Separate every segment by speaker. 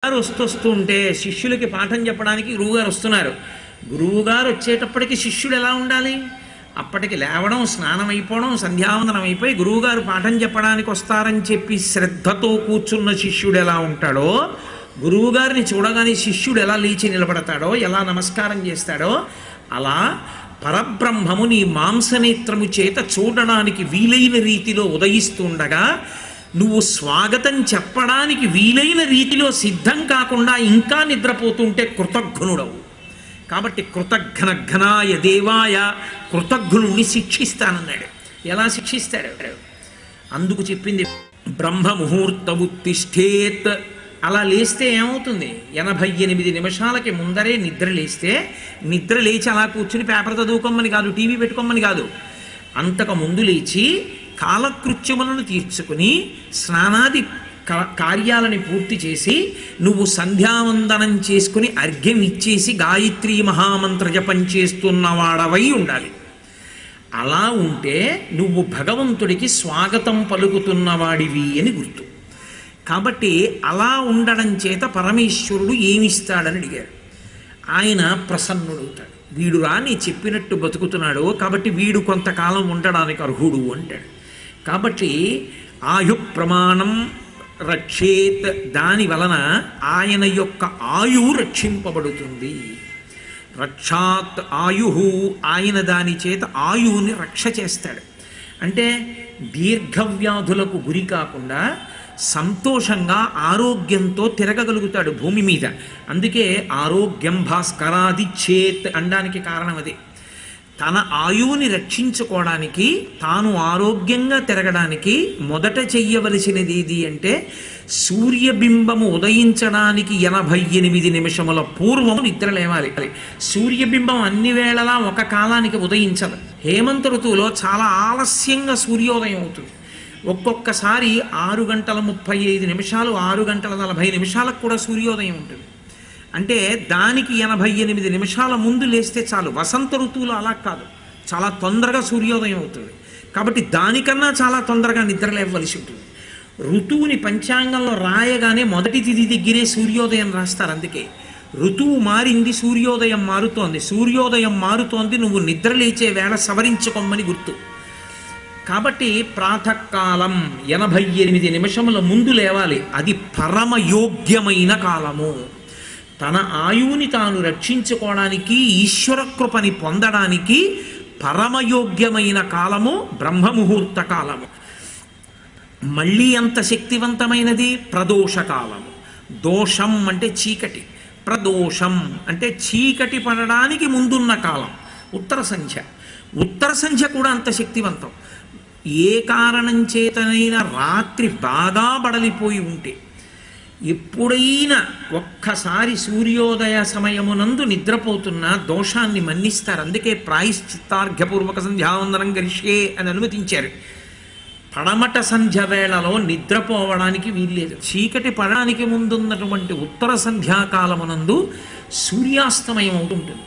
Speaker 1: గారు వస్తుంటే శిష్యులకి పాఠం చెప్పడానికి గురువుగారు వస్తున్నారు. గురువుగారు వచ్చేటప్పటికి శిష్యుడు ఎలా ఉండాలి? అప్పటికి లేవడం, స్నానం అయిపోవడం, సంధ్యావందనం అయిపోయి గురువుగారు పాఠం చెప్పడానికి వస్తారని చెప్పి శ్రద్ధతో కూర్చున్న శిష్యుడు ఎలా ఉంటాడో, గురువుగారిని చూడగానే శిష్యుడు ఎలా లేచి నిలబడతాడో, ఎలా నమస్కారం చేస్తాడో, అలా పరబ్రహ్మము నీ మాంసనేత్రము చేత చూడడానికి వీలైన రీతిలో ఉదయిస్తుండగా నువ్వు స్వాగతం చెప్పడానికి వీలైన రీతిలో సిద్ధం కాకుండా ఇంకా నిద్రపోతుంటే కృతజ్ఞుడవు. కాబట్టి కృతఘ్నఘ్నాయ దేవాయ, కృతజ్ఞుని శిక్షిస్తానన్నాడు. ఎలా శిక్షిస్తాడు? అందుకు చెప్పింది బ్రహ్మముహూర్త ఉత్తిష్ఠేత్. అలా లేస్తే ఏమవుతుంది? 88 నిమిషాలకి ముందరే నిద్ర లేస్తే, నిద్ర లేచి అలా కూర్చుని పేపర్ చదువుకోమని కాదు, టీవీ పెట్టుకోమని కాదు, అంతకు ముందు లేచి కాలకృత్యములను తీర్చుకుని స్నానాది కార్యాలని పూర్తి చేసి నువ్వు సంధ్యావందనం చేసుకుని అర్ఘ్యం ఇచ్చేసి గాయత్రీ మహామంత్ర జపం చేస్తున్నవాడవై ఉండాలి. అలా ఉంటే నువ్వు భగవంతుడికి స్వాగతం పలుకుతున్నవాడివి అని గుర్తు. కాబట్టి అలా ఉండడం చేత పరమేశ్వరుడు ఏమిస్తాడని అడిగారు. ఆయన ప్రసన్నుడవుతాడు. వీడురా నీ చెప్పినట్టు బతుకుతున్నాడు కాబట్టి వీడు కొంతకాలం ఉండడానికి అర్హుడు అంటాడు. కాబట్టి ఆయు ప్రమాణం రక్షేత్, దాని వలన ఆయన యొక్క ఆయువు రక్షింపబడుతుంది. రక్షాత్ ఆయు, ఆయన దాని చేత ఆయువుని రక్ష చేస్తాడు. అంటే దీర్ఘవ్యాధులకు గురి కాకుండా సంతోషంగా ఆరోగ్యంతో తిరగగలుగుతాడు భూమి మీద. అందుకే ఆరోగ్యం భాస్కరాది చేత్ అనడానికి కారణం అదే. తన ఆయువుని రక్షించుకోవడానికి, తాను ఆరోగ్యంగా తిరగడానికి మొదట చెయ్యవలసినది ఏది అంటే సూర్యబింబము ఉదయించడానికి 88 నిమిషముల పూర్వము నిద్ర లేవాలి. సూర్యబింబం అన్ని వేళలా ఒక కాలానికి ఉదయించదు. హేమంత ఋతువులో చాలా ఆలస్యంగా సూర్యోదయం అవుతుంది. ఒక్కొక్కసారి 6:35, 6:40 కూడా సూర్యోదయం ఉంటుంది. అంటే దానికి 88 నిమిషాల ముందు లేస్తే చాలు. వసంత ఋతువులో అలా కాదు, చాలా తొందరగా సూర్యోదయం అవుతుంది. కాబట్టి దానికన్నా చాలా తొందరగా నిద్ర లేవలసి ఉంటుంది. ఋతువుని పంచాంగంలో రాయగానే మొదటి తిథి దగ్గరే సూర్యోదయం రాస్తారు. అందుకే ఋతువు మారింది, సూర్యోదయం మారుతోంది. సూర్యోదయం మారుతోంది, నువ్వు నిద్ర లేచే వేళ సవరించుకోమని గుర్తు. కాబట్టి ప్రాతకాలం 88 నిమిషముల ముందు లేవాలి. అది పరమయోగ్యమైన కాలము. తన ఆయువుని తాను రక్షించుకోవడానికి, ఈశ్వర కృపని పొందడానికి పరమయోగ్యమైన కాలము బ్రహ్మముహూర్త కాలము. మళ్ళీ అంత శక్తివంతమైనది ప్రదోషకాలము. దోషం అంటే చీకటి, ప్రదోషం అంటే చీకటి పడడానికి ముందున్న కాలం. ఉత్తర సంధ్య, ఉత్తర సంధ్య కూడా అంత శక్తివంతం. ఏ కారణం చేతనైనా రాత్రి బాగా బడలిపోయి ఉంటే, ఎప్పుడైనా ఒక్కసారి సూర్యోదయ సమయమునందు నిద్రపోతున్న దోషాన్ని మన్నిస్తారు. అందుకే ప్రాయశ్చిత్తార్ఘ్యపూర్వక సంధ్యావందనం గరిష్యే అని అనుమతించారు. పడమట సంధ్య వేళలో నిద్రపోవడానికి వీల్లేదు. చీకటి పడడానికి ముందున్నటువంటి ఉత్తర సంధ్యాకాలమునందు సూర్యాస్తమయం అవుతుంటుంది.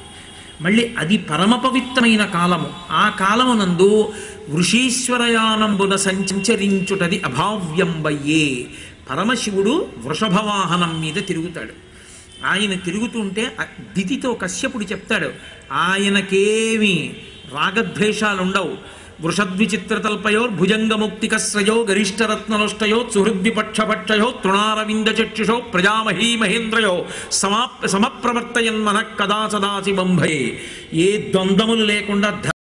Speaker 1: మళ్ళీ అది పరమ పవిత్రమైన కాలము. ఆ కాలమునందు వృషీశ్వరయానంబున సంచరించుటది అభావ్యంబయ్యే. పరమశివుడు వృషభవాహనం మీద తిరుగుతాడు. ఆయన తిరుగుతుంటే దితితో కశ్యపుడు చెప్తాడు, ఆయనకేమి రాగద్వేషాలుండవు. వృషద్విచిత్రతల్పయో భుజంగముక్తికశ్రయో గరిష్టరత్నలోష్టయో సుహృద్విపక్షపక్షయో తృణారవిందచక్షుషో ప్రజామహీ మహేంద్రయో సమప్రవర్తయన్మన కదా సదాశివంభయే. ఏ ద్వంద్వములు లేకుండా